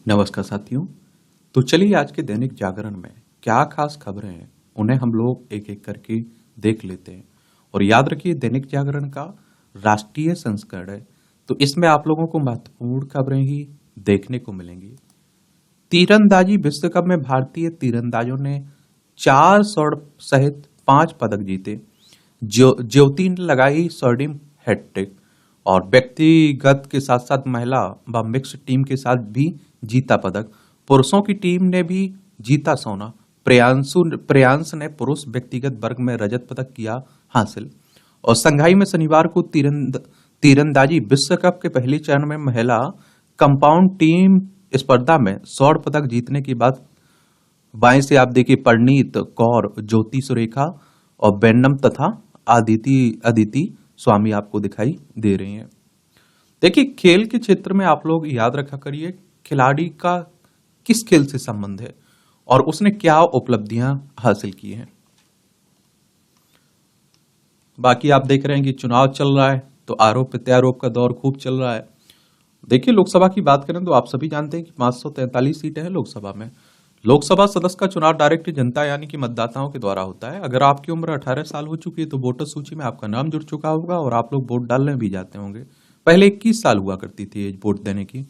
नमस्कार साथियों। तो चलिए आज के दैनिक जागरण में क्या खास खबरें हैं उन्हें हम लोग एक एक करके देख लेते हैं। और याद रखिए दैनिक जागरण का राष्ट्रीय संस्करण है, तो इसमें आप लोगों को महत्वपूर्ण खबरें ही देखने को मिलेंगी। तीरंदाजी विश्व कप में भारतीय तीरंदाजों ने 4 स्वर्ण सहित 5 पदक जीते। ज्योति ने लगाई स्वर्णिम हैट्रिक और व्यक्तिगत के साथ साथ महिला व मिक्स टीम के साथ भी जीता पदक। पुरुषों की टीम ने भी जीता सोना। प्रियांश ने पुरुष व्यक्तिगत वर्ग में रजत पदक किया हासिल। और संघाई में शनिवार को तीरंदाजी विश्व कप के पहले चरण में महिला कंपाउंड टीम स्पर्धा में स्वर्ण पदक जीतने के बाद बाएं से आप देखिए परनीत कौर, ज्योति सुरेखा और बेन्नम तथा अदिति स्वामी आपको दिखाई दे रही हैं। देखिए खेल के क्षेत्र में आप लोग याद रखा करिए खिलाड़ी का किस खेल से संबंध है और उसने क्या उपलब्धियां हासिल की हैं। बाकी आप देख रहे हैं कि चुनाव चल रहा है तो आरोप प्रत्यारोप का दौर खूब चल रहा है। देखिए लोकसभा की बात करें तो आप सभी जानते हैं कि 543 सीटें हैं लोकसभा में। लोकसभा सदस्य का चुनाव डायरेक्ट जनता यानी कि मतदाताओं के द्वारा होता है। अगर आपकी उम्र 18 साल हो चुकी है तो वोटर सूची में आपका नाम जुड़ चुका होगा और आप लोग वोट डालने भी जाते होंगे। पहले 21 साल हुआ करती थी एज वोट देने की,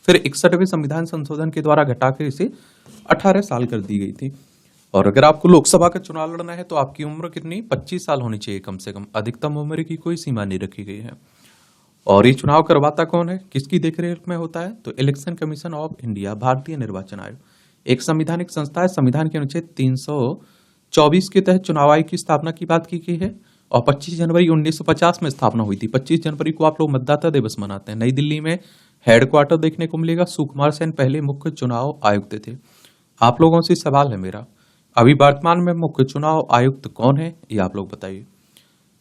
फिर 61वें संविधान संशोधन के द्वारा घटाकर इसे 18 साल कर दी गई थी। और अगर आपको लोकसभा का चुनाव लड़ना है तो आपकी उम्र कितनी 25 साल होनी चाहिए कम से कम। अधिकतम उम्र की कोई सीमा नहीं रखी गई है। और ये चुनाव करवाता कौन है, किसकी देखरेख में होता है, तो इलेक्शन कमीशन ऑफ इंडिया, भारतीय निर्वाचन आयोग एक संवैधानिक संस्था है। संविधान के अनुच्छेद 324 के तहत चुनाव आयोग की स्थापना की बात की गई है और 25 जनवरी 1950 में स्थापना हुई थी। 25 जनवरी को आप लोग मतदाता दिवस मनाते हैं। नई दिल्ली में हेडक्वार्टर देखने को मिलेगा। सुकुमार सेन पहले मुख्य चुनाव आयुक्त थे। आप लोगों से सवाल है मेरा, अभी वर्तमान में मुख्य चुनाव आयुक्त कौन है ये आप लोग बताइए।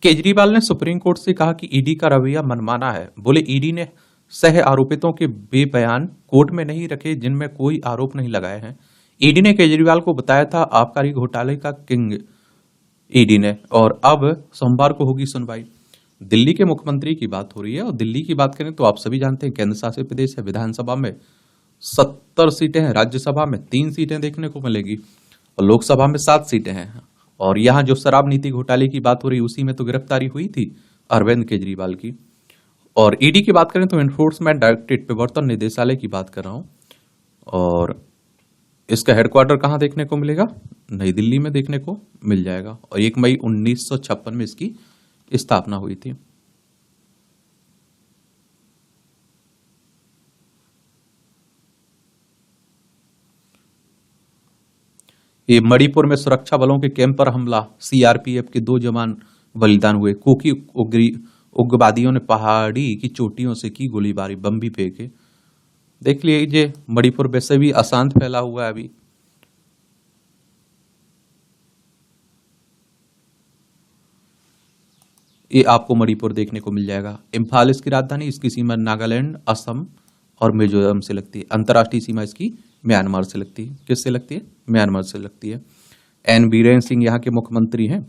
केजरीवाल ने सुप्रीम कोर्ट से कहा कि ईडी का रवैया मनमाना है। बोले ईडी ने सह आरोपितों के वे बयान कोर्ट में नहीं रखे जिनमें कोई आरोप नहीं लगाए हैं। ईडी ने केजरीवाल को बताया था आबकारी घोटाले का किंग ईडी ने, और अब सोमवार को होगी सुनवाई। दिल्ली के मुख्यमंत्री की बात हो रही है और दिल्ली की बात करें तो आप सभी जानते हैं केंद्र शासित प्रदेश है। विधानसभा में 70 सीटें हैं, राज्यसभा में 3 सीटें देखने को मिलेगी और लोकसभा में 7 सीटें हैं। और यहाँ जो शराब नीति घोटाले की बात हो रही है उसी में तो गिरफ्तारी हुई थी अरविंद केजरीवाल की। और ईडी की बात करें तो एनफोर्समेंट डायरेक्टरेट प्रवर्तन निदेशालय की बात कर रहा हूं और इसका हेडक्वार्टर कहां देखने को मिलेगा, नई दिल्ली में देखने को मिल जाएगा। और 1 मई 1956 में इसकी स्थापना हुई थी। ये मणिपुर में सुरक्षा बलों के कैंप पर हमला, सीआरपीएफ के 2 जवान बलिदान हुए। कुकी उग्रवादियों ने पहाड़ी की चोटियों से की गोलीबारी, बम भी फेंके। देख लीजिए मणिपुर वैसे भी अशांत फैला हुआ है अभी। ये आपको मणिपुर देखने को मिल जाएगा। इम्फाल इसकी राजधानी, इसकी सीमा नागालैंड, असम और मिजोरम से लगती है। अंतर्राष्ट्रीय सीमा इसकी म्यांमार से लगती है। किससे लगती है, म्यांमार से लगती है। एन बीरेन सिंह यहाँ के मुख्यमंत्री हैं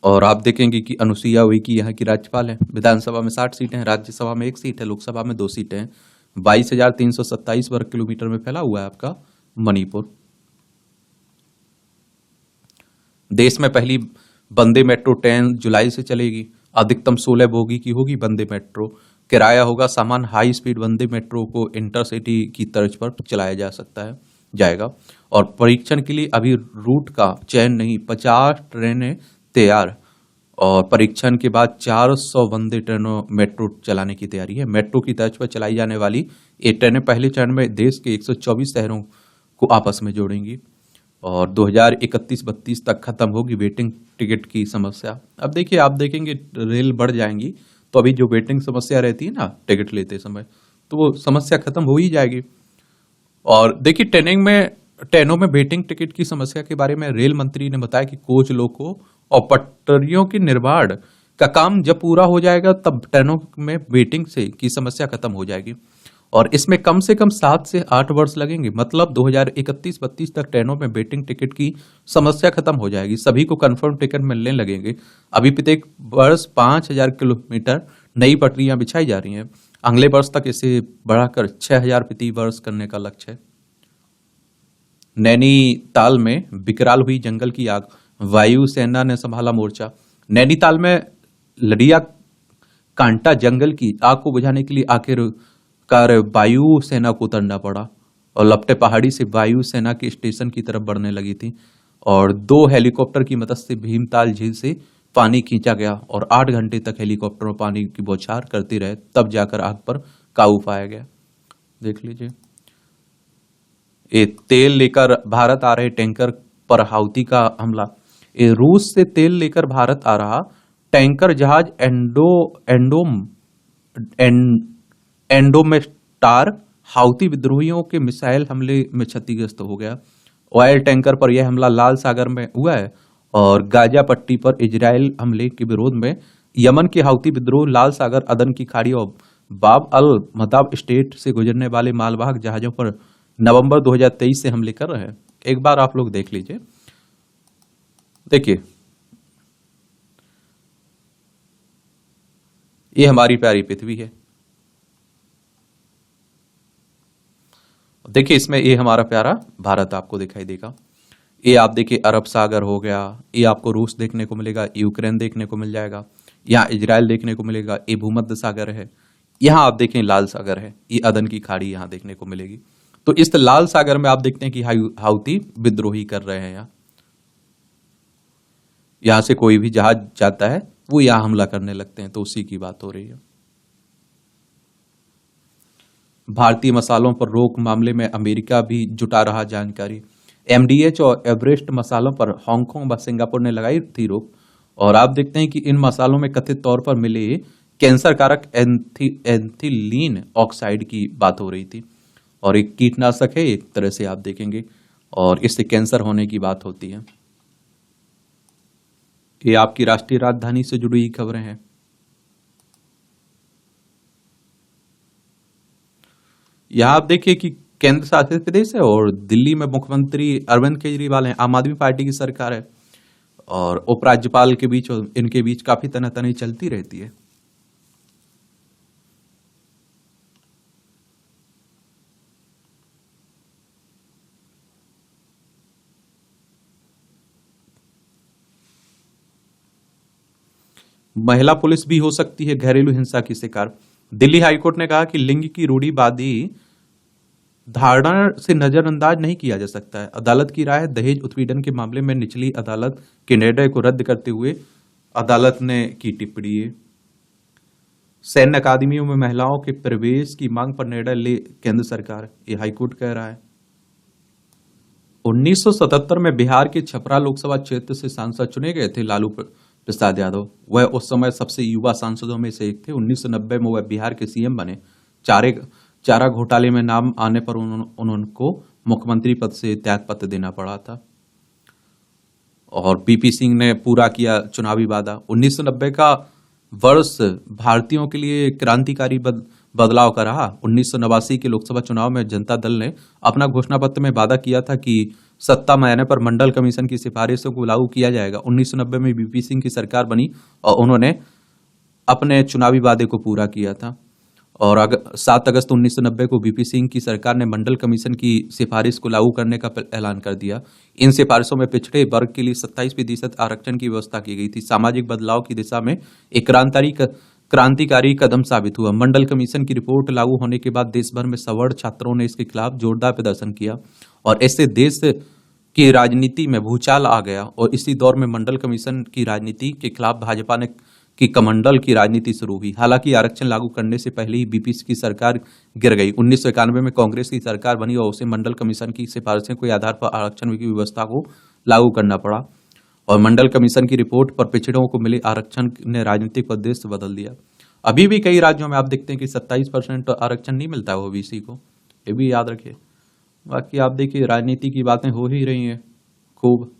और आप देखेंगे कि अनुसुईया उइके यहाँ की राज्यपाल है। विधानसभा में 60 सीटें हैं, राज्यसभा में 1 सीट है, लोकसभा में 2 सीटें हैं। 22,327 वर्ग किलोमीटर में फैला हुआ है आपका मणिपुर। देश में पहली वंदे मेट्रो ट्रेन जुलाई से चलेगी। अधिकतम 16 बोगी की होगी वंदे मेट्रो। किराया होगा सामान। हाई स्पीड वंदे मेट्रो को इंटरसिटी की तर्ज पर चलाया जा सकता है जाएगा। और परीक्षण के लिए अभी रूट का चयन नहीं, 50 ट्रेनें तैयार और परीक्षण के बाद 400 वंदे ट्रेनों मेट्रो चलाने की तैयारी है। मेट्रो की तर्ज पर चलाई जाने वाली ये ट्रेनें पहले चरण में देश के 124 शहरों को आपस में जोड़ेंगी और 2031-32 तक खत्म होगी वेटिंग टिकट की समस्या। अब देखिए आप देखेंगे रेल बढ़ जाएंगी तो अभी जो वेटिंग समस्या रहती है ना टिकट लेते समय, तो वो समस्या खत्म हो ही जाएगी। और देखिए ट्रेनों में वेटिंग टिकट की समस्या के बारे में रेल मंत्री ने बताया कि कोच लोको और पटरियों के निर्माण का काम जब पूरा हो जाएगा तब ट्रेनों में वेटिंग से की समस्या खत्म हो जाएगी और इसमें कम से कम 7 से 8 वर्ष लगेंगे। मतलब 2031-32 तक ट्रेनों में वेटिंग टिकट की समस्या खत्म हो जाएगी। सभी को कंफर्म टिकट मिलने लगेंगे। अभी प्रत्येक वर्ष 5,000 किलोमीटर नई पटरियां बिछाई जा रही हैं। अगले वर्ष तक इसे बढ़ाकर 6,000 प्रति वर्ष करने का लक्ष्य है। नैनीताल में विकराल हुई जंगल की आग, वायुसेना ने संभाला मोर्चा। नैनीताल में लडिया कांटा जंगल की आग को बुझाने के लिए आखिरकार वायुसेना को उतरना पड़ा और लपटे पहाड़ी से वायुसेना के स्टेशन की तरफ बढ़ने लगी थी और 2 हेलीकॉप्टर की मदद से भीमताल झील से पानी खींचा गया और 8 घंटे तक हेलीकॉप्टर पानी की बौछार करती रहे, तब जाकर आग पर काबू पाया गया। देख लीजिए, ये तेल लेकर भारत आ रहे टैंकर पर हाउती का हमला। ये रूस से तेल लेकर भारत आ रहा टैंकर जहाज एंडोमेस्टार हाउती विद्रोहियों के मिसाइल हमले में क्षतिग्रस्त हो गया। ऑयल टैंकर पर यह हमला लाल सागर में हुआ है और गाजा पट्टी पर इजराइल हमले के विरोध में यमन के हाउती विद्रोह लाल सागर, अदन की खाड़ी और बाब अल मदाब स्टेट से गुजरने वाले मालवाहक जहाजों पर नवंबर 2023 से हमले कर रहे हैं। एक बार आप लोग देख लीजिए। देखिए, ये हमारी प्यारी पृथ्वी है। देखिए, इसमें ये हमारा प्यारा भारत आपको दिखाई देगा। ये आप देखिए, अरब सागर हो गया, ये आपको रूस देखने को मिलेगा, यूक्रेन देखने को मिल जाएगा, यहाँ इजराइल देखने को मिलेगा, ये भूमध्य सागर है, यहाँ आप देखें लाल सागर है, ये अदन की खाड़ी यहाँ देखने को मिलेगी। तो इस लाल सागर में आप देखते हैं कि हाउती विद्रोही कर रहे हैं। यहां से कोई भी जहाज जाता है वो यहां हमला करने लगते हैं, तो उसी की बात हो रही है। भारतीय मसालों पर रोक मामले में अमेरिका भी जुटा रहा जानकारी। एमडीएच और एवरेस्ट मसालों पर हांगकांग व सिंगापुर ने लगाई थी रोक और आप देखते हैं कि इन मसालों में कथित तौर पर मिले कैंसर कारक एथिलीन ऑक्साइड की बात हो रही थी और एक कीटनाशक है एक तरह से आप देखेंगे और इससे कैंसर होने की बात होती है। ये आपकी राष्ट्रीय राजधानी से जुड़ी हुई खबरें हैं। यहां आप देखिए कि केंद्र शासित प्रदेश है और दिल्ली में मुख्यमंत्री अरविंद केजरीवाल हैं, आम आदमी पार्टी की सरकार है और उपराज्यपाल के बीच और इनके बीच काफी तनातनी चलती रहती है। महिला पुलिस भी हो सकती है घरेलू हिंसा की शिकार। दिल्ली हाईकोर्ट ने कहा कि लिंग की रूढ़िवादी धारणा से नजरअंदाज नहीं किया जा सकता है। अदालत की राय, दहेज उत्पीड़न के मामले में निचली अदालत के निर्णय को रद्द करते हुए अदालत ने की टिप्पणी। सैन्य अकादमियों में महिलाओं के प्रवेश की मांग पर निर्णय ले केंद्र सरकार, ये हाईकोर्ट कह रहा है। 1977 में बिहार के छपरा लोकसभा क्षेत्र से सांसद चुने गए थे लालू प्रसाद यादव। वह उस समय सबसे युवा सांसदों में से एक थे। 1990 में वह बिहार के सीएम बने। चारा घोटाले में नाम आने पर उनको मुख्यमंत्री पद से त्यागपत्र देना पड़ा था और बीपी सिंह ने पूरा किया चुनावी वादा। 1990 का वर्ष भारतीयों के लिए क्रांतिकारी बदलाव का रहा। 1989 के लोकसभा चुनाव में जनता दल ने अपना घोषणा पत्र में वादा किया था कि सत्ता में आने पर मंडल कमीशन की सिफारिशों को लागू किया जाएगा। 1990 में बीपी सिंह की सरकार बनी और उन्होंने अपने चुनावी वादे को पूरा किया था और 7 अगस्त 1990 को बीपी सिंह की सरकार ने मंडल कमीशन की सिफारिश को लागू करने का ऐलान कर दिया। इन सिफारिशों में पिछड़े वर्ग के लिए 27% आरक्षण की व्यवस्था की गई थी। सामाजिक बदलाव की दिशा में एक क्रांतिकारी कदम साबित हुआ। मंडल कमीशन की रिपोर्ट लागू होने के बाद देश भर में सवर्ण छात्रों ने इसके खिलाफ जोरदार प्रदर्शन किया और इससे देश की राजनीति में भूचाल आ गया और इसी दौर में मंडल कमीशन की राजनीति के खिलाफ भाजपा ने की कमंडल की राजनीति शुरू हुई। हालांकि आरक्षण लागू करने से पहले ही बीपी की सरकार गिर गई। 1991 में कांग्रेस की सरकार बनी और उसे मंडल कमीशन की सिफारिशों के आधार पर आरक्षण की व्यवस्था को लागू करना पड़ा और मंडल कमीशन की रिपोर्ट पर पिछड़ों को मिले आरक्षण ने राजनीतिक उद्देश्य बदल दिया। अभी भी कई राज्यों में आप देखते हैं कि 27% आरक्षण नहीं मिलता है ओबीसी को, ये भी याद रखिए। बाकी आप देखिए राजनीति की बातें हो ही रही हैं खूब।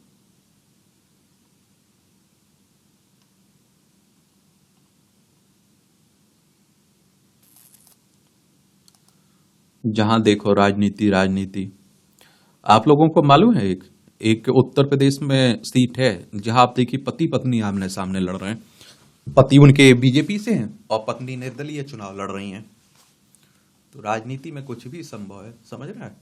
जहां देखो राजनीति। आप लोगों को मालूम है एक उत्तर प्रदेश में सीट है जहां आप देखिए पति पत्नी आमने सामने लड़ रहे हैं। पति उनके बीजेपी से हैं और पत्नी निर्दलीय चुनाव लड़ रही हैं। तो राजनीति में कुछ भी संभव है, समझ रहे हैं।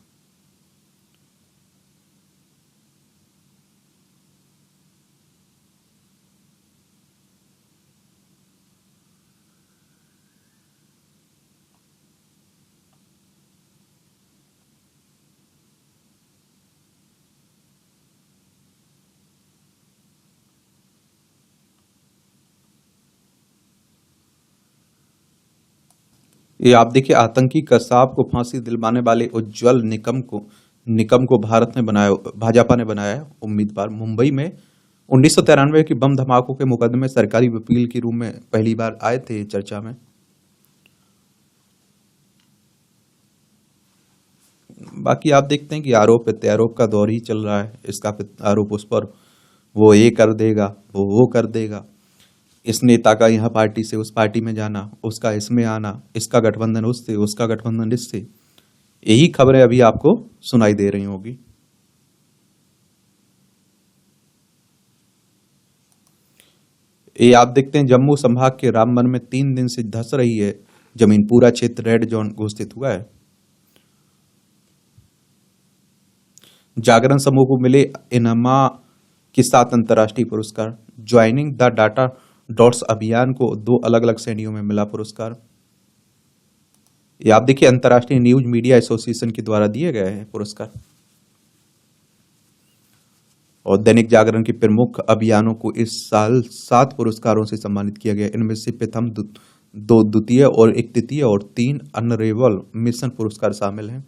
ये आप देखिए, आतंकी कसाब को फांसी दिलवाने वाले उज्जवल निकम को भारत ने बनाया, भाजपा ने बनाया है उम्मीदवार। मुंबई में 1993 की बम धमाकों के मुकदमे में सरकारी वकील के रूप में पहली बार आए थे चर्चा में। बाकी आप देखते हैं कि आरोप प्रत्यारोप का दौर ही चल रहा है। इसका आरोप उस पर, वो ये कर देगा, वो कर देगा, इस नेता का यहाँ पार्टी से उस पार्टी में जाना, उसका इसमें आना, इसका गठबंधन उससे, उसका गठबंधन इससे। यही खबरें अभी आपको सुनाई दे रही होगी। ये आप देखते हैं, जम्मू संभाग के रामबन में 3 दिन से धंस रही है जमीन, पूरा क्षेत्र रेड जोन घोषित हुआ है। जागरण समूह को मिले इनमा के 7 अंतर्राष्ट्रीय पुरस्कार। ज्वाइनिंग द डाटा डॉट्स अभियान को 2 अलग अलग श्रेणियों में मिला पुरस्कार। ये आप देखिए, अंतर्राष्ट्रीय न्यूज मीडिया एसोसिएशन के द्वारा दिए गए हैं पुरस्कार। और दैनिक जागरण के प्रमुख अभियानों को इस साल 7 पुरस्कारों से सम्मानित किया गया। इनमें से प्रथम 2 द्वितीय और 1 तृतीय और 3 अनरेबल मिशन पुरस्कार शामिल हैं।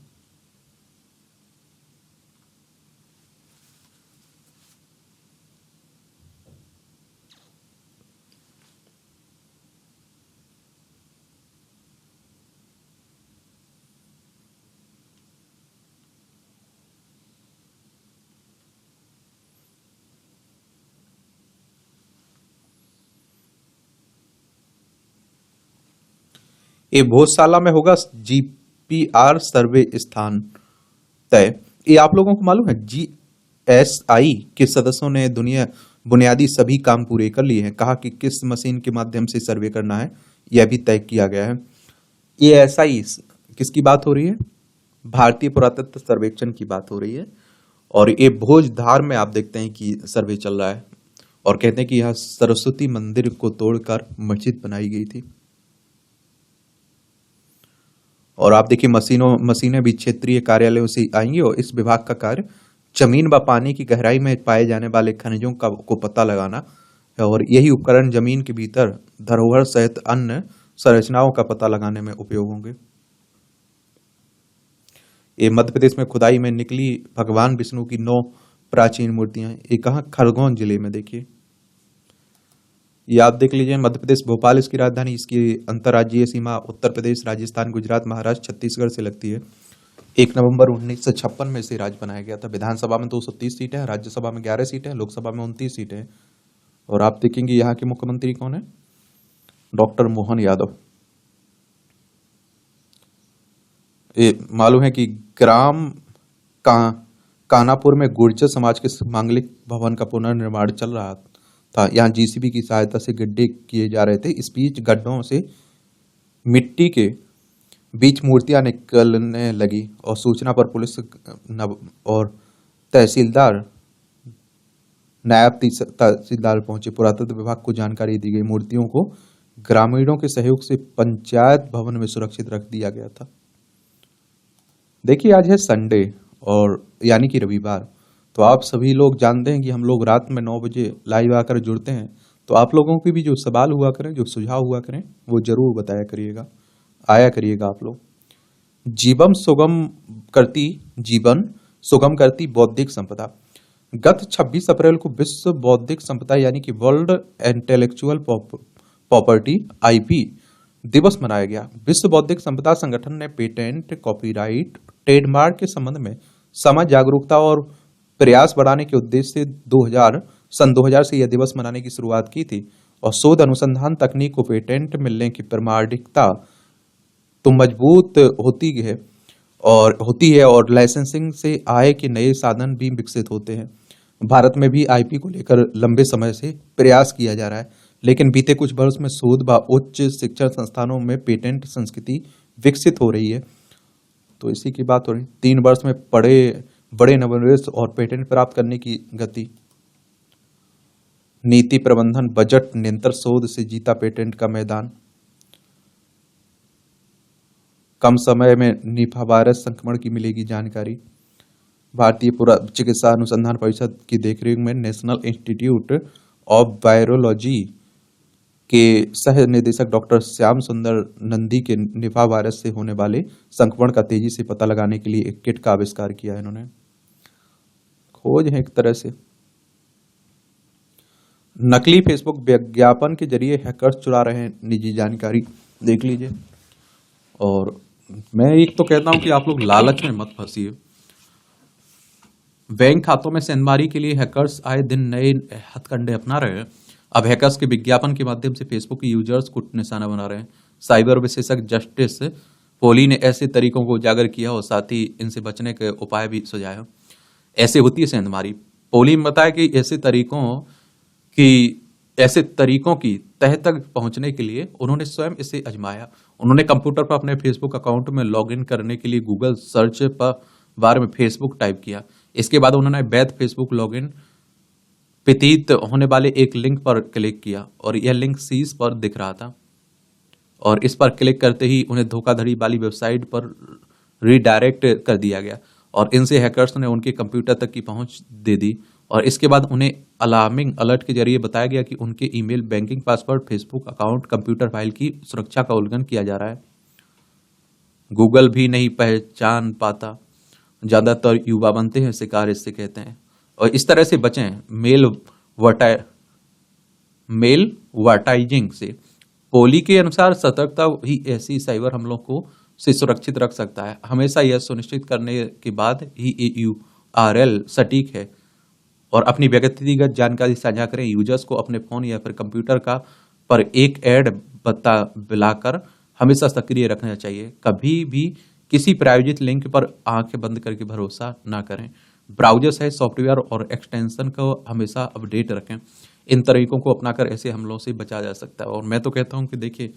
ये भोजशाला में होगा जीपीआर सर्वे स्थान तय। ये आप लोगों को मालूम है, जीएसआई के सदस्यों ने बुनियादी सभी काम पूरे कर लिए हैं। कहा कि किस मशीन के माध्यम से सर्वे करना है यह भी तय किया गया है। एएसआई किसकी बात हो रही है? भारतीय पुरातत्व सर्वेक्षण की बात हो रही है। और ये भोजधार में आप देखते हैं कि सर्वे चल रहा है, और कहते हैं कि यहाँ सरस्वती मंदिर को तोड़कर मस्जिद बनाई गई थी। और आप देखिए, मशीनें भी क्षेत्रीय कार्यालयों से आएंगी और इस विभाग का कार्य जमीन व पानी की गहराई में पाए जाने वाले खनिजों को पता लगाना है। और यही उपकरण जमीन के भीतर धरोहर सहित अन्य संरचनाओं का पता लगाने में उपयोग होंगे। ये मध्य प्रदेश में खुदाई में निकली भगवान विष्णु की 9 प्राचीन मूर्तियां। ये कहाँ? खरगोन जिले में। देखिए, ये आप देख लीजिए, मध्य प्रदेश भोपाल इसकी राजधानी। इसकी अंतर्राज्यीय सीमा उत्तर प्रदेश, राजस्थान, गुजरात, महाराष्ट्र, छत्तीसगढ़ से लगती है। 1 नवंबर 1956 में इसे राज्य बनाया गया था। विधानसभा में 230 सीटें हैं, राज्यसभा में 11 सीटें हैं, लोकसभा में 29 सीटें हैं। और आप देखेंगे यहाँ के मुख्यमंत्री कौन है? डॉक्टर मोहन यादव। ये मालूम है कि ग्राम कानापुर में गुर्जर समाज के मांगलिक भवन का पुनर्निर्माण चल रहा था। यहाँ जीसीबी की सहायता से गड्ढे किए जा रहे थे। इस बीच गड्ढों से मिट्टी के बीच मूर्तियां निकलने लगी और सूचना पर पुलिस और नायब तहसीलदार पहुंचे। पुरातत्व विभाग को जानकारी दी गई। मूर्तियों को ग्रामीणों के सहयोग से पंचायत भवन में सुरक्षित रख दिया गया था। देखिए, आज है संडे, और यानी कि रविवार। तो आप सभी लोग जानते हैं कि हम लोग रात में 9 बजे लाइव आकर जुड़ते हैं। तो आप लोगों के भी जो सवाल हुआ करें, जो सुझाव हुआ करें, वो जरूर बताया करिएगा, आया करिएगा आप लोग। जीवन सुगम करती बौद्धिक संपदा। गत 26 अप्रैल को विश्व बौद्धिक संपदा यानी कि वर्ल्ड इंटेलेक्चुअल प्रॉपर्टी आईपी दिवस मनाया गया। विश्व बौद्धिक संपदा संगठन ने पेटेंट, कॉपीराइट, ट्रेडमार्क के संबंध में समाज जागरूकता और प्रयास बढ़ाने के उद्देश्य से सन 2000 से यह दिवस मनाने की शुरुआत की थी। और शोध अनुसंधान तकनीक को पेटेंट मिलने की प्रामाणिकता तो मजबूत होती है और लाइसेंसिंग से आय के नए साधन भी विकसित होते हैं। भारत में भी आईपी को लेकर लंबे समय से प्रयास किया जा रहा है, लेकिन बीते कुछ वर्ष में शोध व उच्च शिक्षण संस्थानों में पेटेंट संस्कृति विकसित हो रही है। तो इसी की बात हो रही, 3 वर्ष में बड़े नवोन्मेष और पेटेंट प्राप्त करने की गति। नीति प्रबंधन बजट निरंतर शोध से जीता पेटेंट का मैदान। कम समय में निपा वायरस संक्रमण की मिलेगी जानकारी। भारतीय पुरा चिकित्सा अनुसंधान परिषद की देखरेख में नेशनल इंस्टीट्यूट ऑफ वायरोलॉजी के सह निदेशक डॉक्टर श्याम सुंदर नंदी के निपा वायरस से होने वाले संक्रमण का तेजी से पता लगाने के लिए एक किट का आविष्कार किया है। इन्होंने खोज है एक तरह से। नकली फेसबुक विज्ञापन के जरिए हैकर्स चुरा रहे हैं निजी जानकारी, देख लीजिए। और मैं एक तो कहता हूं कि आप लोग लालच में मत फंसिए। बैंक खातों में सेंधमारी के लिए हैकर्स आए दिन नए हथकंडे अपना रहे हैं। अब हैकर्स के विज्ञापन के माध्यम से फेसबुक के यूजर्स को निशाना बना रहे हैं। साइबर विशेषज्ञ जस्टिस पोली ने ऐसे तरीकों को उजागर किया और साथ ही इनसे बचने के उपाय भी सुझाए। ऐसे होती है सेंधमारी। पोली ने बताया कि ऐसे तरीकों की तह तक पहुंचने के लिए उन्होंने स्वयं इसे आजमाया। उन्होंने कंप्यूटर पर अपने फेसबुक अकाउंट में लॉगिन करने के लिए गूगल सर्च पर बार में फेसबुक टाइप किया। इसके बाद उन्होंने वैध फेसबुक लॉगिन प्रतीत होने वाले एक लिंक पर क्लिक किया और यह लिंक शीर्ष पर दिख रहा था और इस पर क्लिक करते ही उन्हें धोखाधड़ी वाली वेबसाइट पर रीडायरेक्ट कर दिया गया और इनसे हैकर्स ने उनके कंप्यूटर तक की पहुंच दे दी। और इसके बाद उन्हें अलार्मिंग अलर्ट के जरिए बताया गया कि उनके email, banking password, Facebook account, computer file की सुरक्षा का उल्लंघन किया जा रहा है। गूगल भी नहीं पहचान पाता। ज्यादातर युवा बनते हैं शिकार, इससे कहते हैं। और इस तरह से बचें मेल वर्टाइजिंग से। पोली के अनुसार सतर्कता ही ऐसी साइबर हमलों को से सुरक्षित रख सकता है। हमेशा यह सुनिश्चित करने के बाद ही URL सटीक है और अपनी व्यक्तिगत जानकारी साझा करें। यूजर्स को अपने फोन या फिर कंप्यूटर पर एक ऐड बता बुलाकर हमेशा सक्रिय रखना चाहिए। कभी भी किसी प्रायोजित लिंक पर आंखें बंद करके भरोसा ना करें। ब्राउजर सहित सॉफ्टवेयर और एक्सटेंशन को हमेशा अपडेट रखें। इन तरीकों को अपनाकर ऐसे हमलों से बचा जा सकता है। और मैं तो कहता हूं कि देखिए,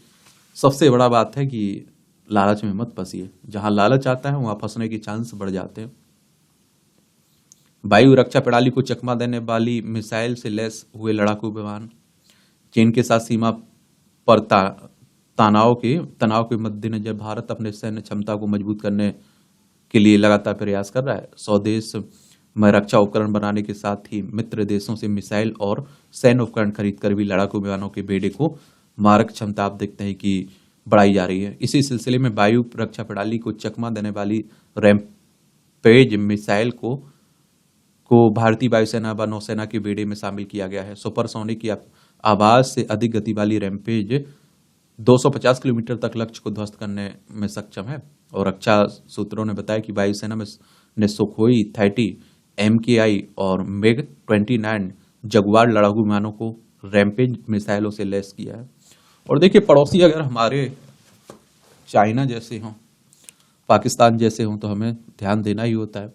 सबसे बड़ा बात है कि लालच में मत फंसिए। जहां लालच आता है वहां फंसने के चांस बढ़ जाते हैं। वायु रक्षा प्रणाली को चकमा देने वाली मिसाइल से लैस हुए लड़ाकू विमान। चीन के साथ सीमा पर तनाव के मद्देनजर भारत अपने सैन्य क्षमता को मजबूत करने के लिए लगातार प्रयास कर रहा है। स्वदेश में रक्षा उपकरण बनाने के साथ ही मित्र देशों से मिसाइल और सैन्य उपकरण खरीदकर भी लड़ाकू विमानों के बेड़े को मारक क्षमता आप देखते हैं कि बढ़ाई जा रही है। इसी सिलसिले में वायु रक्षा प्रणाली को चकमा देने वाली रैम्पेज मिसाइल को भारतीय वायुसेना व नौसेना के बेड़े में शामिल किया गया है। सुपरसोनिक की आवाज से अधिक गति वाली रैम्पेज 250 किलोमीटर तक लक्ष्य को ध्वस्त करने में सक्षम है। और रक्षा सूत्रों ने बताया कि वायुसेना ने सुखोई 30, MKI और MiG-29 जगुआर लड़ाकू विमानों को रैम्पेज मिसाइलों से लैस किया है। और देखिए, पड़ोसी अगर हमारे चाइना जैसे हों, पाकिस्तान जैसे हों, तो हमें ध्यान देना ही होता है।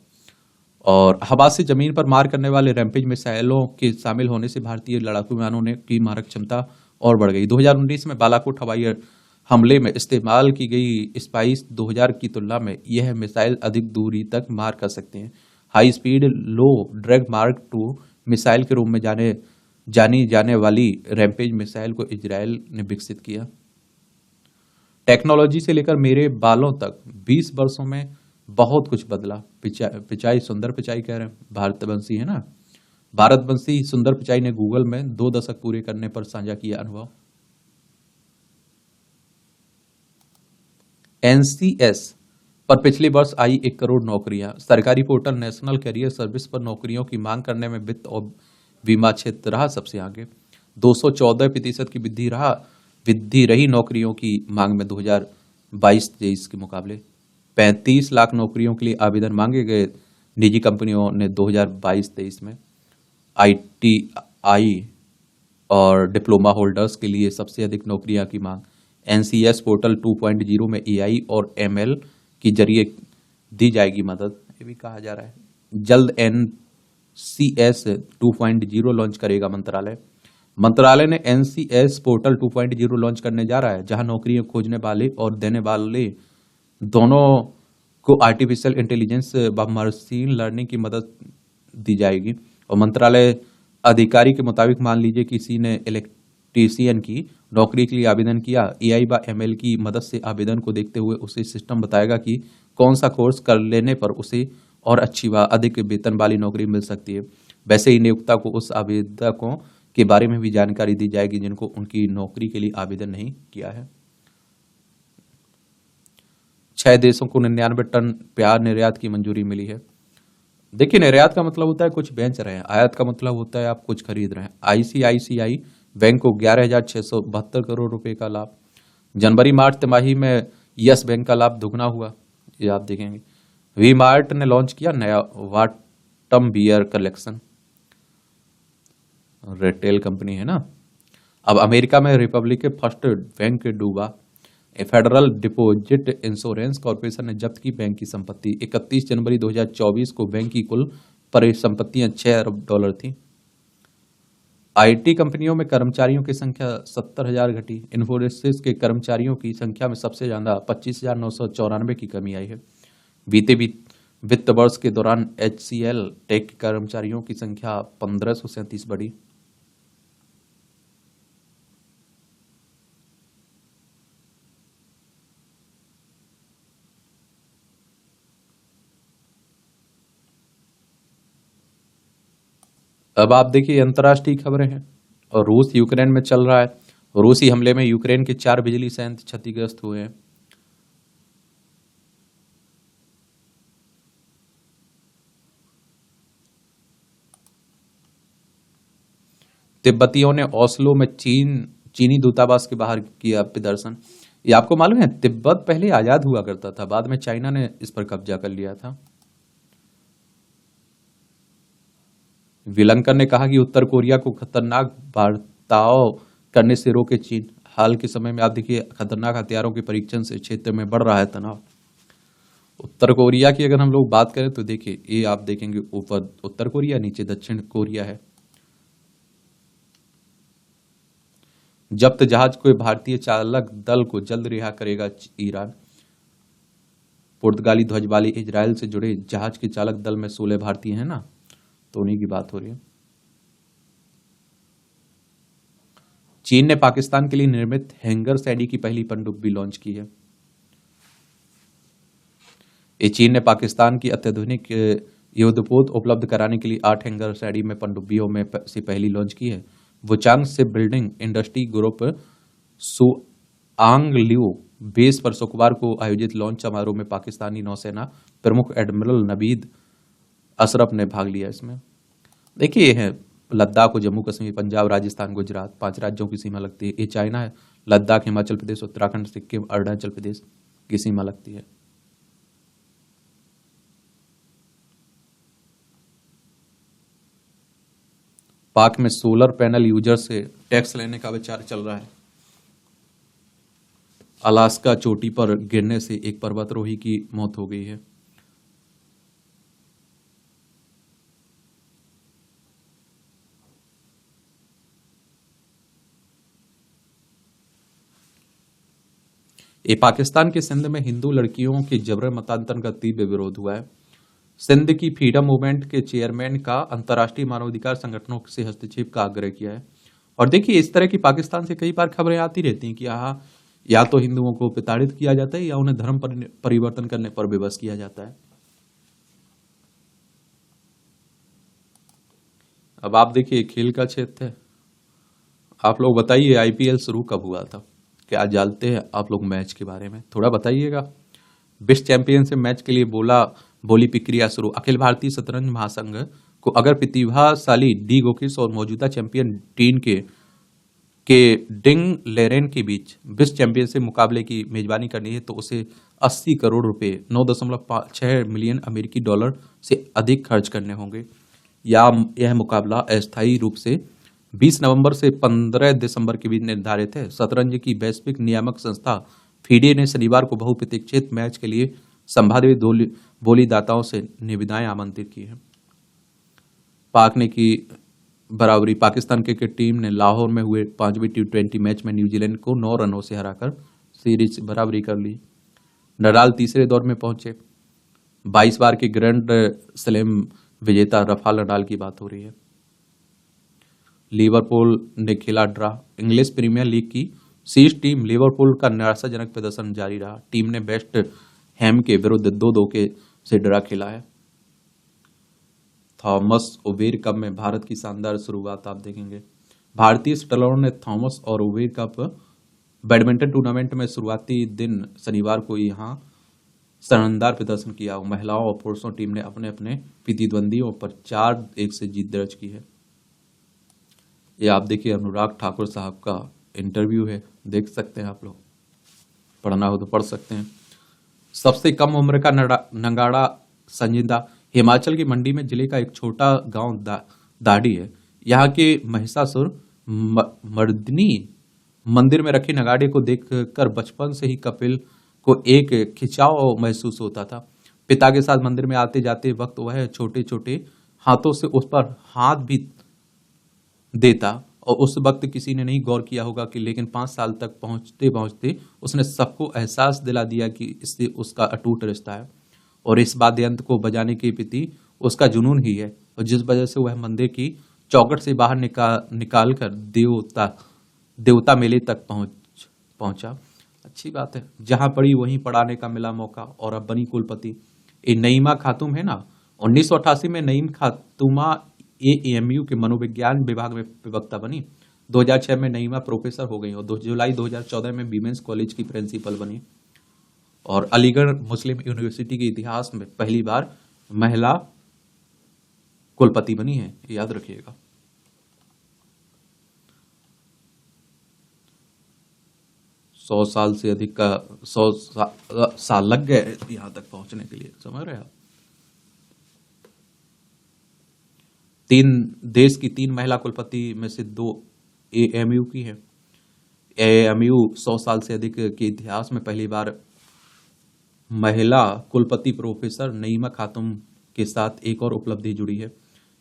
और हवा से जमीन पर मार करने वाले रैम्पेज मिसाइलों के शामिल होने से भारतीय लड़ाकू विमानों की मारक क्षमता और बढ़ गई। 2019 में बालाकोट हवाई हमले में इस्तेमाल की गई स्पाइस 2000 की तुलना में यह मिसाइल अधिक दूरी तक मार कर सकते हैं। हाई स्पीड लो ड्रैग मार्क 2 मिसाइल के रूप में जानी जाने वाली रैम्पेज मिसाइल को इजराइल ने विकसित किया। टेक्नोलॉजी से लेकर मेरे बालों तक 20 वर्षों में बहुत कुछ बदला। पिचाई सुंदर पिचाई कह रहे हैं, भारतवंशी है ना, भारतवंशी सुंदर पिचाई ने गूगल में 2 दशक पूरे करने पर साझा किया अनुभव। NCS पर पिछले वर्ष आई 1 करोड़ नौकरियां। सरकारी पोर्टल नेशनल कैरियर सर्विस पर नौकरियों की मांग करने में वित्त और बीमा क्षेत्र रहा सबसे आगे। 214% की वृद्धि रही नौकरियों की मांग में 2022-23 के मुकाबले। 35 लाख नौकरियों के लिए आवेदन मांगे गए निजी कंपनियों ने 2022-23 में। ITI और डिप्लोमा होल्डर्स के लिए सबसे अधिक नौकरियां की मांग। NCS पोर्टल 2.0 में AI और ML के जरिए दी जाएगी मदद, ये भी कहा जा रहा है। जल्द NCS 2.0 लॉन्च करेगा मंत्रालय। मंत्रालय ने NCS पोर्टल 2.0 लॉन्च करने जा रहा है, जहां नौकरियां खोजने वाले और देने वाले दोनों को आर्टिफिशियल इंटेलिजेंस व मशीन लर्निंग की मदद दी जाएगी। और मंत्रालय अधिकारी के मुताबिक मान लीजिए किसी ने इलेक्ट्रीशियन की नौकरी के लिए आवेदन किया, एआई व एमएल की मदद से आवेदन को देखते हुए उसे सिस्टम बताएगा कि कौन सा कोर्स कर लेने पर उसे और अच्छी व अधिक वेतन वाली नौकरी मिल सकती है। वैसे ही नियोक्ता को उस आवेदकों के बारे में भी जानकारी दी जाएगी जिनको उनकी नौकरी के लिए आवेदन नहीं किया है। 6 देशों को 99 टन प्याज निर्यात की मंजूरी मिली है। देखिए, निर्यात का मतलब होता है कुछ बेच रहे हैं, आयात का मतलब होता है आप कुछ खरीद रहे हैं। आईसीआईसीआई बैंक को 11,672 करोड़ रुपए का लाभ। जनवरी मार्च तिमाही में यस बैंक का लाभ दुगना हुआ, ये आप देखेंगे। वी मार्ट ने लॉन्च किया नया वाटम बियर कलेक्शन, रिटेल कंपनी है ना। अब अमेरिका में रिपब्लिक फर्स्ट बैंक डूबा। फेडरल डिपॉजिट इंश्योरेंस कॉर्पोरेशन ने जब्त की बैंक की संपत्ति। 31 जनवरी 2024 को बैंक की कुल परिसंपत्तियां 6 अरब डॉलर थी। आईटी कंपनियों में कर्मचारियों की संख्या 70,000 घटी। इन्फोसिस के कर्मचारियों की संख्या में सबसे ज्यादा 25,994 की कमी आई है। बीते वित्त वर्ष के दौरान एचसीएल टेक के कर्मचारियों की संख्या 1537 बढ़ी। अब आप देखिए अंतर्राष्ट्रीय खबरें हैं। और रूस यूक्रेन में चल रहा है। रूसी हमले में यूक्रेन के 4 बिजली संयंत्र क्षतिग्रस्त हुए हैं। तिब्बतियों ने ओस्लो में चीनी दूतावास के बाहर किया प्रदर्शन। ये आपको मालूम है, तिब्बत पहले आजाद हुआ करता था, बाद में चाइना ने इस पर कब्जा कर लिया था। विलंकन ने कहा कि उत्तर कोरिया को खतरनाक बर्ताव करने से रोके चीन। हाल के समय में आप देखिए खतरनाक हथियारों के परीक्षण से क्षेत्र में बढ़ रहा है तनाव। उत्तर कोरिया की अगर हम लोग बात करें तो देखिए, ये आप देखेंगे ऊपर उत्तर कोरिया, नीचे दक्षिण कोरिया है। जब्त जहाज को भारतीय चालक दल को जल्द रिहा करेगा ईरान। पुर्तगाली ध्वज वाली इजराइल से जुड़े जहाज के चालक दल में 16 भारतीय हैं ना, तो उन्हीं की बात हो रही है। चीन ने पाकिस्तान के लिए निर्मित हैंगर सैडी की पहली पनडुब्बी लॉन्च की है। ये चीन ने पाकिस्तान की अत्याधुनिक युद्धपोत उपलब्ध कराने के लिए 8 हैंगर सैडी में पनडुब्बियों में से पहली लॉन्च की है। वुचांग से बिल्डिंग इंडस्ट्री ग्रुप सुआंग लियो बेस पर शुक्रवार को आयोजित लॉन्च समारोह में पाकिस्तानी नौसेना प्रमुख एडमिरल नवीद अशरफ ने भाग लिया। इसमें देखिए ये है लद्दाख को जम्मू कश्मीर, पंजाब, राजस्थान, गुजरात 5 राज्यों की सीमा लगती है। ये चाइना है। लद्दाख हिमाचल प्रदेश, उत्तराखंड, सिक्किम, अरुणाचल प्रदेश की सीमा लगती है। पाक में सोलर पैनल यूजर से टैक्स लेने का विचार चल रहा है। अलास्का चोटी पर गिरने से एक पर्वतारोही की मौत हो गई है। ये पाकिस्तान के सिंध में हिंदू लड़कियों के जबरन मतांतरण का तीव्र विरोध हुआ है। सिंध की फ्रीडम मूवमेंट के चेयरमैन का अंतर्राष्ट्रीय मानवाधिकार संगठनों से हस्तक्षेप का आग्रह किया है। और देखिए इस तरह की पाकिस्तान से कई बार खबरें आती रहती हैं कि यहाँ या तो हिंदुओं को प्रताड़ित किया जाता है या उन्हें धर्म परिवर्तन करने पर विवश किया जाता है। अब आप देखिए खेल का क्षेत्र है। आप लोग बताइए आईपीएल शुरू कब हुआ था? क्या जानते हैं आप लोग मैच के बारे में? थोड़ा बताइएगा। विश्व चैंपियनशिप मैच के लिए बोली प्रक्रिया शुरू। अखिल भारतीय शतरंज महासंघ को अगर प्रतिभाशाली डी गोकिस और मौजूदा चैंपियन टीन के डिंग लेरेन के बीच विश्व चैंपियनशिप मुकाबले की मेजबानी करनी है तो उसे 80 करोड़ रुपए 9.6 मिलियन अमेरिकी डॉलर से अधिक खर्च करने होंगे। यह मुकाबला अस्थायी रूप से 20 नवंबर से 15 दिसंबर के बीच निर्धारित है। शतरंज की वैश्विक नियामक संस्था फीडे ने शनिवार को बहुप्रतीक्षित मैच के लिए संभावित बोलीदाताओं से निविदाएं आमंत्रित की हैं। पाक ने की बराबरी। पाकिस्तान क्रिकेट टीम ने लाहौर में हुए 5वें T20 मैच में न्यूजीलैंड को 9 रनों से हराकर सीरीज बराबरी कर ली। नडाल तीसरे दौर में पहुंचे। 22 बार के ग्रैंड स्लैम विजेता रफाल नडाल की बात हो रही है। लिवरपूल ने खेला ड्रा। इंग्लिश प्रीमियर लीग की शीर्ष टीम लिवरपूल का निराशाजनक प्रदर्शन जारी रहा। टीम ने वेस्ट हैम के विरुद्ध 2-2 के से ड्रा खेला है। थॉमस ओवेर कप में भारत की शानदार शुरुआत आप देखेंगे। भारतीय शटलरों ने थॉमस और ओवेर कप बैडमिंटन टूर्नामेंट में शुरुआती दिन शनिवार को यहां शानदार प्रदर्शन किया। महिलाओं और पुरुषों टीम ने अपने अपने प्रतिद्वंदियों पर 4-1 से जीत दर्ज की है। ये आप देखिए अनुराग ठाकुर साहब का इंटरव्यू है, देख सकते हैं आप लोग, पढ़ना हो तो पढ़ सकते हैं। सबसे कम उम्र का नगाड़ा संजिदा हिमाचल की मंडी में जिले का एक छोटा गांव दाड़ी है। यहाँ के महिषासुर मर्दिनी मंदिर में रखे नगाड़े को देखकर बचपन से ही कपिल को एक खिंचाव महसूस होता था। पिता के साथ मंदिर में आते जाते वक्त वह छोटे छोटे हाथों से उस पर हाथ भी देता और उस वक्त किसी ने नहीं गौर किया होगा कि लेकिन 5 साल तक पहुंचते पहुंचते उसने सबको एहसास दिला दिया कि इससे उसका अटूट रिश्ता है और इस वाद्य यंत्र को बजाने के प्रति उसका जुनून ही है, और जिस वजह से वह मंदिर की चौखट से बाहर निकाल कर देवता मेले तक पहुंचा। अच्छी बात है, जहां पढ़ी वहीं पढ़ाने का मिला मौका और अब बनी कुलपति। ये नईमा खातूम है ना, 1988 में नईम खातूमा एएमयू के मनोविज्ञान विभाग में प्रवक्ता बनी। 2006 में नईमा प्रोफेसर हो गई और 2 जुलाई 2014 में वीमेंस कॉलेज की प्रिंसिपल बनी और अलीगढ़ मुस्लिम यूनिवर्सिटी के इतिहास में पहली बार महिला कुलपति बनी है, याद रखिएगा। सौ साल से अधिक का 100 साल लग गए यहां तक पहुंचने के लिए, समझ रहे हैं आप। देश की 3 महिला कुलपति में से 2 एएमयू की है। एएमयू 100 साल से अधिक के इतिहास में पहली बार महिला कुलपति प्रोफेसर नईमा खातूम के साथ एक और उपलब्धि जुड़ी है।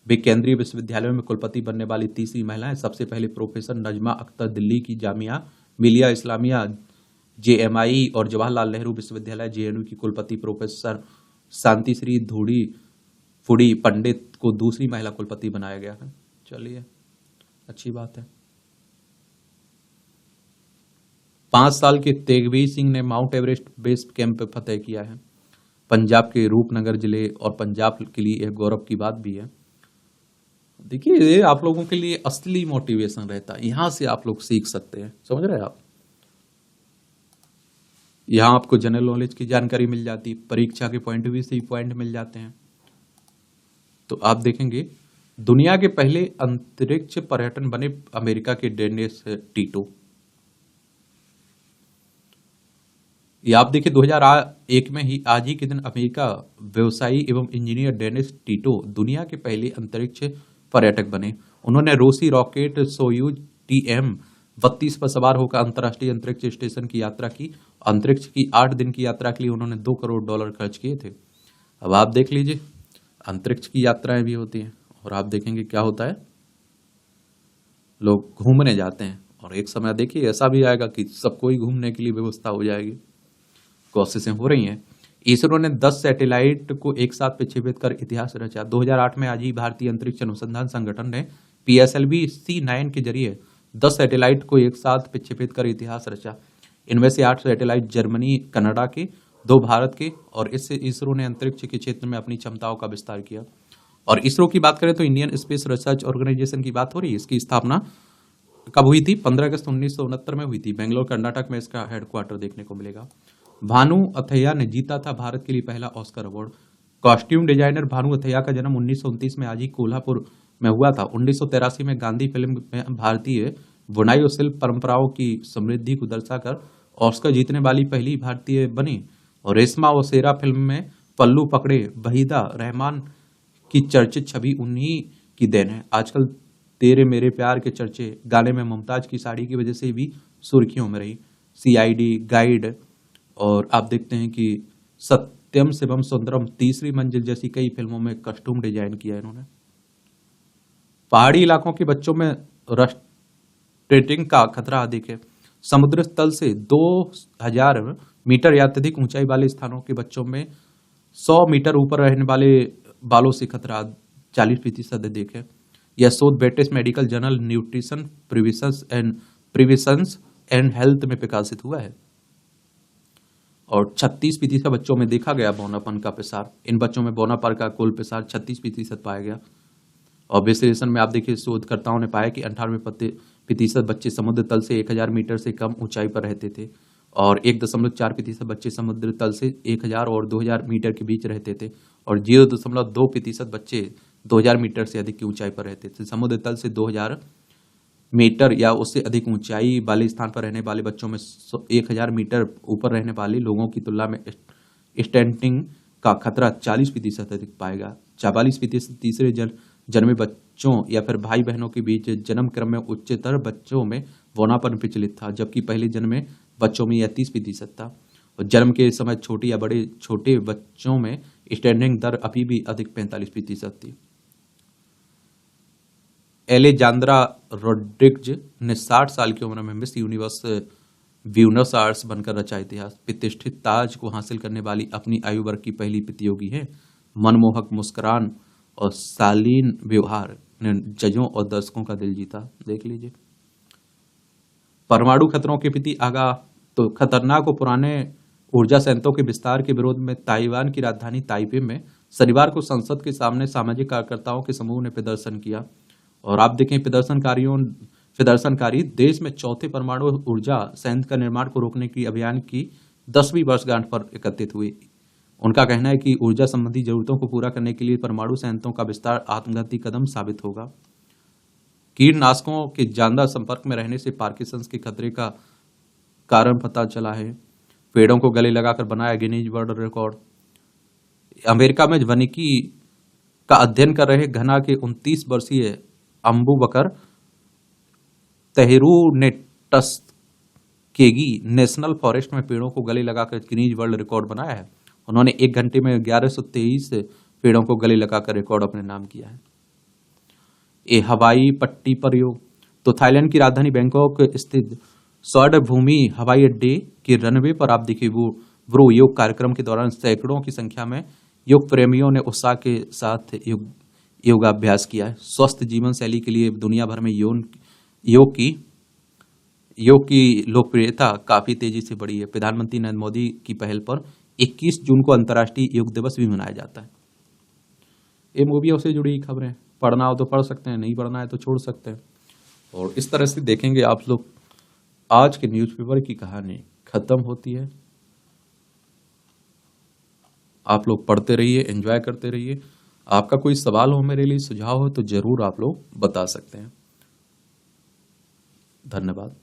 वे केंद्रीय विश्वविद्यालयों में कुलपति बनने वाली तीसरी महिला है। सबसे पहले प्रोफेसर नजमा अख्तर दिल्ली की जामिया मिलिया इस्लामिया जेएमआई और जवाहरलाल नेहरू विश्वविद्यालय जेएनयू की कुलपति प्रोफेसर शांतिश्री फुड़ी पंडित को दूसरी महिला कुलपति बनाया गया है। चलिए, अच्छी बात है। 5 साल के तेगवीर सिंह ने माउंट एवरेस्ट बेस कैंप फतेह किया है। पंजाब के रूपनगर जिले और पंजाब के लिए एक गौरव की बात भी है। देखिए, ये आप लोगों के लिए असली मोटिवेशन रहता है, यहां से आप लोग सीख सकते हैं, समझ रहे हैं आप। यहां आपको जनरल नॉलेज की जानकारी मिल जाती, परीक्षा के पॉइंट भी से पॉइंट मिल जाते हैं। तो आप देखेंगे दुनिया के पहले अंतरिक्ष पर्यटन बने अमेरिका के डेनिस टीटो। ये आप देखिए 2001 में ही आज ही के दिन अमेरिका व्यवसायी एवं इंजीनियर डेनिस टीटो दुनिया के पहले अंतरिक्ष पर्यटक बने। उन्होंने रूसी रॉकेट सोयूज TM-32 पर सवार होकर अंतर्राष्ट्रीय अंतरिक्ष स्टेशन की यात्रा की। अंतरिक्ष की 8 दिन की यात्रा के लिए उन्होंने $2 करोड़ खर्च किए थे। अब आप देख लीजिए, अंतरिक्ष की यात्राएं भी होती हैं और आप देखेंगे क्या होता है, लोग घूमने जाते हैं और एक समय देखिए ऐसा भी आएगा कि सबको ही घूमने के लिए व्यवस्था हो जाएगी। कोशिशें हो रही हैं। इसरो ने 10 सैटेलाइट को एक साथ प्रक्षेपित कर इतिहास रचा। 2008 में आज ही भारतीय अंतरिक्ष अनुसंधान संगठन ने PSLV C9 के जरिए 10 सैटेलाइट को एक साथ प्रक्षेपित कर इतिहास रचा। इनमें से 8 सैटेलाइट जर्मनी, कनाडा के, 2 भारत के और इससे इसरो ने अंतरिक्ष के क्षेत्र में अपनी क्षमताओं का विस्तार किया। और इसरो की बात करें तो इंडियन स्पेस रिसर्च ऑर्गेनाइजेशन की बात हो रही है। इसकी स्थापना कब हुई थी? 15 अगस्त 1969 में हुई थी। बेंगलोर कर्नाटक में इसका हेडक्वार्टर देखने को मिलेगा। भानु अथैया ने जीता था भारत के लिए पहला Oscar award. Costume designer Bhanu Athaiya का जन्म 1929 में आज ही कोल्हापुर में हुआ था। 1983 में गांधी फिल्म में भारतीय बुनाई और शिल्प परंपराओं की समृद्धि को दर्शाकर ऑस्कर जीतने वाली पहली भारतीय बनी। और रेशमा और शेरा फिल्म में पल्लू पकड़े वहीदा रहमान की चर्चित छवि उन्हीं की देन है। आजकल तेरे मेरे प्यार के चर्चे गाने में मुमताज की साड़ी की वजह से भी सुर्खियों में रही। CID, गाइड और आप देखते हैं कि सत्यम शिवम सुंदरम, तीसरी मंजिल जैसी कई फिल्मों में कस्टूम डिजाइन किया इन्होंने। पहाड़ी इलाकों के बच्चों में रस्टेटिंग का खतरा अधिक है। समुद्र तल से 2000 मीटर या अत्यधिक ऊंचाई वाले स्थानों के बच्चों में 100 मीटर ऊपर रहने वाले बालों से खतरा 40% अधिक है। यह शोध British medical journal nutrition prevention and health में प्रकाशित हुआ है। और 36% बच्चों में देखा गया बौनापन का प्रसार। इन बच्चों में बौनापन का कुल प्रसार 36% पाया गया। और विश्लेषण में आप देखिए शोधकर्ताओं ने पाया कि 98% बच्चे समुद्र तल से 1000 मीटर से कम ऊंचाई पर रहते थे और 1.4% बच्चे समुद्र तल से 1000 और 2000 मीटर के बीच रहते थे और 0.2% बच्चे 2000 मीटर से अधिक की ऊंचाई पर रहते थे। समुद्र तल से 2000 मीटर या उससे अधिक ऊंचाई वाले स्थान पर रहने वाले बच्चों में 1000 मीटर ऊपर रहने वाले लोगों की तुलना में स्टंटिंग का खतरा 40% अधिक पाएगा। 44% तीसरे जन्मे बच्चों या फिर भाई बहनों के बीच जन्म क्रम में उच्चतर बच्चों में बौनापन प्रचलित था, जबकि पहले जन्मे बच्चों में यह 30% था। और जन्म के समय छोटे बच्चों में स्टैंडिंग दर अभी भी अधिक 45% थी। एलेजांद्रा रोड्रिग्ज ने 60 साल की उम्र में मिस यूनिवर्स ब्यूनस आयर्स बनकर रचा इतिहास। प्रतिष्ठित ताज को हासिल करने वाली अपनी आयु वर्ग की पहली प्रतियोगी है। मनमोहक मुस्कुरान और शालीन व्यवहार ने जजों और दर्शकों का दिल जीता। देख लीजिए। परमाणु खतरों के प्रति आगाह तो खतरनाक और पुराने ऊर्जा संयंत्रों के विस्तार के विरोध में ताइवान की राजधानी ताइपे में शनिवार को संसद के सामने सामाजिक कार्यकर्ताओं के समूह ने प्रदर्शन किया। और आप देखें प्रदर्शनकारी देश में चौथे परमाणु ऊर्जा संयंत्र का निर्माण को रोकने की अभियान की 10वीं वर्षगांठ पर एकत्रित हुए। उनका कहना है कि ऊर्जा संबंधी जरूरतों को पूरा करने के लिए परमाणु संयंत्रों का विस्तार आत्मघाती कदम साबित होगा। कीटनाशकों के जानदार संपर्क में रहने से पार्किंसंस के खतरे का कारण पता चला है। पेड़ों को गले लगाकर बनाया गिनीज वर्ल्ड रिकॉर्ड। अमेरिका में वानिकी का अध्ययन कर रहे घना के 29 वर्षीय अम्बू बकर तहेरू ने टस्केगी नेशनल फॉरेस्ट में पेड़ों को गले लगाकर गिनीज वर्ल्ड रिकॉर्ड बनाया है। उन्होंने 1 घंटे में 1123 पेड़ों को गले लगाकर रिकॉर्ड अपने नाम किया है। ये हवाई पट्टी पर योग तो थाईलैंड की राजधानी बैंकॉक स्थित स्वर्ण भूमि हवाई अड्डे के रनवे पर आप देखिए वो योग कार्यक्रम के दौरान सैकड़ों की संख्या में योग प्रेमियों ने उत्साह के साथ योगाभ्यास किया है। स्वस्थ जीवन शैली के लिए दुनिया भर में योग की लोकप्रियता काफी तेजी से बढ़ी है। प्रधानमंत्री नरेंद्र मोदी की पहल पर 21 जून को अंतर्राष्ट्रीय योग दिवस भी मनाया जाता है। ये मूवियों से जुड़ी खबरें पढ़ना हो तो पढ़ सकते हैं, नहीं पढ़ना है तो छोड़ सकते हैं। और इस तरह से देखेंगे आप लोग आज के न्यूज़पेपर की कहानी खत्म होती है। आप लोग पढ़ते रहिए, एंजॉय करते रहिए। आपका कोई सवाल हो मेरे लिए, सुझाव हो तो जरूर आप लोग बता सकते हैं। धन्यवाद।